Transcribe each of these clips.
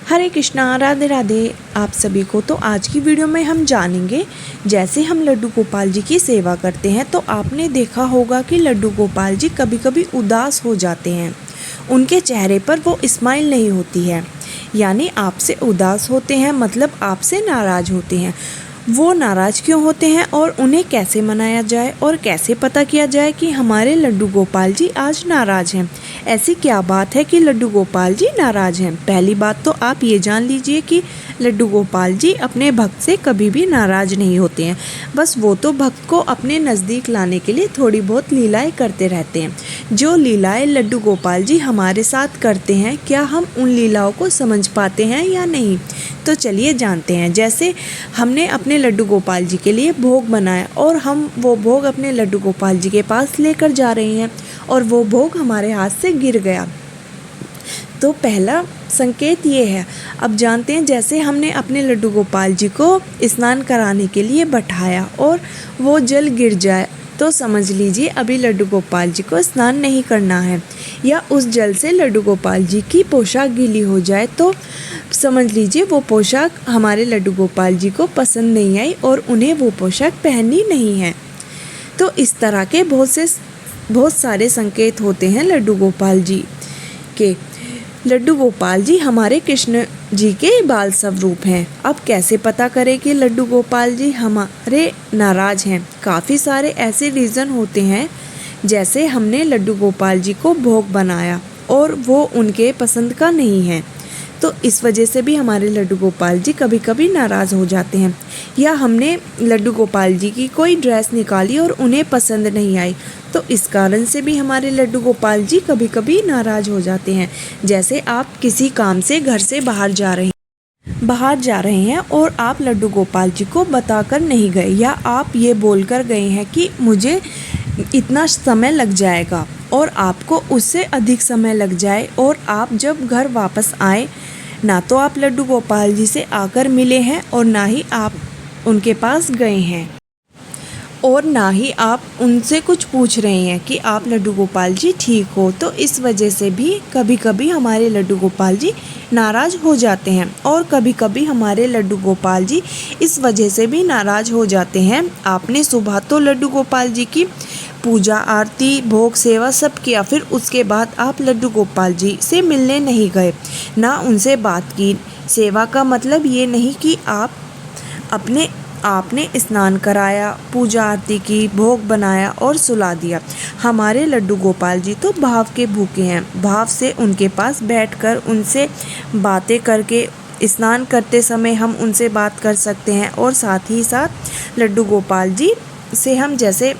हरे कृष्णा, राधे राधे आप सभी को। तो आज की वीडियो में हम जानेंगे, जैसे हम लड्डू गोपाल जी की सेवा करते हैं तो आपने देखा होगा कि लड्डू गोपाल जी कभी कभी उदास हो जाते हैं। उनके चेहरे पर वो स्माइल नहीं होती है, यानी आपसे उदास होते हैं, मतलब आपसे नाराज़ होते हैं। वो नाराज़ क्यों होते हैं और उन्हें कैसे मनाया जाए और कैसे पता किया जाए कि हमारे लड्डू गोपाल जी आज नाराज़ हैं। ऐसी क्या बात है कि लड्डू गोपाल जी नाराज़ हैं? पहली बात तो आप ये जान लीजिए कि लड्डू गोपाल जी अपने भक्त से कभी भी नाराज़ नहीं होते हैं। बस वो तो भक्त को अपने नज़दीक लाने के लिए थोड़ी बहुत लीलाएं करते रहते हैं। जो लीलाएं लड्डू गोपाल जी हमारे साथ करते हैं, क्या हम उन लीलाओं को समझ पाते हैं या नहीं? तो चलिए जानते हैं। जैसे हमने अपने लड्डू गोपाल जी के लिए भोग बनाया और हम वो भोग अपने लड्डू गोपाल जी के पास लेकर जा रहे हैं और वो भोग हमारे हाथ से गिर गया, तो पहला संकेत ये है। अब जानते हैं, जैसे हमने अपने लड्डू गोपाल जी को स्नान कराने के लिए बैठाया और वो जल गिर जाए, तो समझ लीजिए अभी लड्डू गोपाल जी को स्नान नहीं करना है। या उस जल से लड्डू गोपाल जी की पोशाक गीली हो जाए तो समझ लीजिए वो पोशाक हमारे लड्डू गोपाल जी को पसंद नहीं आई और उन्हें वो पोशाक पहननी नहीं है। तो इस तरह के बहुत सारे संकेत होते हैं लड्डू गोपाल जी के। लड्डू गोपाल जी हमारे कृष्ण जी के बाल स्वरूप हैं। अब कैसे पता करें कि लड्डू गोपाल जी हमारे नाराज़ हैं? काफ़ी सारे ऐसे रीज़न होते हैं। जैसे हमने लड्डू गोपाल जी को भोग बनाया और वो उनके पसंद का नहीं है, तो इस वजह से भी हमारे लड्डू गोपाल जी कभी कभी नाराज़ हो जाते हैं। या हमने लड्डू गोपाल जी की कोई ड्रेस निकाली और उन्हें पसंद नहीं आई, तो इस कारण से भी हमारे लड्डू गोपाल जी कभी कभी नाराज़ हो जाते हैं। जैसे आप किसी काम से घर से बाहर जा रहे हैं और आप लड्डू गोपाल जी को बताकर नहीं गए, या आप ये बोलकर गए हैं कि मुझे इतना समय लग जाएगा और आपको उससे अधिक समय लग जाए, और आप जब घर वापस आए ना तो आप लड्डू गोपाल जी से आकर मिले हैं और ना ही आप उनके पास गए हैं, और ना ही आप उनसे कुछ पूछ रहे हैं कि आप लड्डू गोपाल जी ठीक हो। तो इस वजह से भी कभी कभी हमारे लड्डू गोपाल जी नाराज़ हो जाते हैं, और कभी कभी हमारे लड्डू गोपाल जी इस वजह से भी नाराज़ हो जाते हैं। आपने सुबह तो लड्डू गोपाल जी की पूजा आरती भोग सेवा सब किया, फिर उसके बाद आप लड्डू गोपाल जी से मिलने नहीं गए, ना उनसे बात की। सेवा का मतलब ये नहीं कि आपने स्नान कराया, पूजा आरती की, भोग बनाया और सुला दिया। हमारे लड्डू गोपाल जी तो भाव के भूखे हैं। भाव से उनके पास बैठकर उनसे बातें करके, स्नान करते समय हम उनसे बात कर सकते हैं, और साथ ही साथ लड्डू गोपाल जी से हम जैसे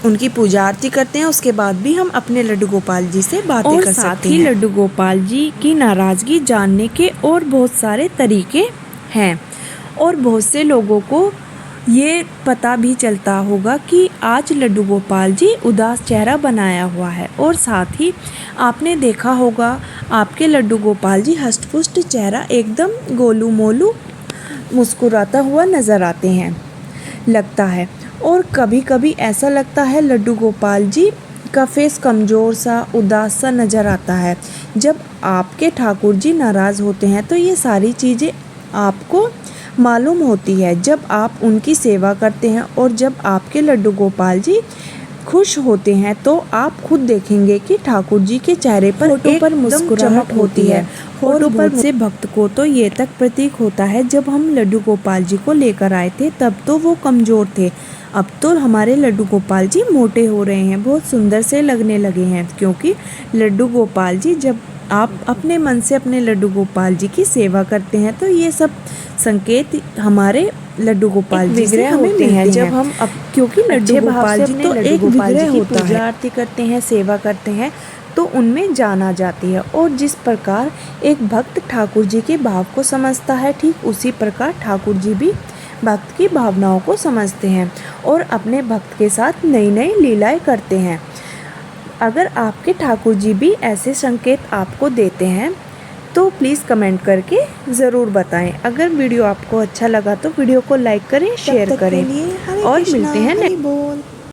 उनकी पूजा आरती करते हैं, उसके बाद भी हम अपने लड्डू गोपाल जी से बातें कर सकते हैं। साथ ही लड्डू गोपाल जी की नाराज़गी जानने के और बहुत सारे तरीके हैं, और बहुत से लोगों को ये पता भी चलता होगा कि आज लड्डू गोपाल जी उदास चेहरा बनाया हुआ है। और साथ ही आपने देखा होगा आपके लड्डू गोपाल जी हष्ट-पुष्ट चेहरा, एकदम गोलू मोलू मुस्कुराता हुआ नज़र आते हैं, लगता है। और कभी कभी ऐसा लगता है लड्डू गोपाल जी का फेस कमज़ोर सा, उदास सा नज़र आता है। जब आपके ठाकुर जी नाराज़ होते हैं तो ये सारी चीज़ें आपको मालूम होती है जब आप उनकी सेवा करते हैं। और जब आपके लड्डू गोपाल जी खुश होते हैं तो आप खुद देखेंगे कि ठाकुर जी के चेहरे पर मुस्कुराहट होती है। और बहुत से भक्त को तो ये तक प्रतीक होता है, जब हम लड्डू गोपाल जी को लेकर आए थे तब तो वो कमज़ोर थे, अब तो हमारे लड्डू गोपाल जी मोटे हो रहे हैं, बहुत सुंदर से लगने लगे हैं। क्योंकि लड्डू गोपाल जी, जब आप अपने मन से अपने लड्डू गोपाल जी की सेवा करते हैं तो ये सब संकेत हमारे लड्डू गोपाल जी से हमें मिलते हैं। जब हम क्योंकि लड्डू गोपाल जी तो एक विग्रह होता है, पूजा आरती करते हैं, सेवा करते हैं, तो उनमें जान आ जाती है। और जिस प्रकार एक भक्त ठाकुर जी के भाव को समझता है, ठीक उसी प्रकार ठाकुर जी भी भक्त की भावनाओं को समझते हैं और अपने भक्त के साथ नई नई लीलाएं करते हैं। अगर आपके ठाकुर जी भी ऐसे संकेत आपको देते हैं तो प्लीज़ कमेंट करके ज़रूर बताएं। अगर वीडियो आपको अच्छा लगा तो वीडियो को लाइक करें, शेयर करें, और मिलते हैं।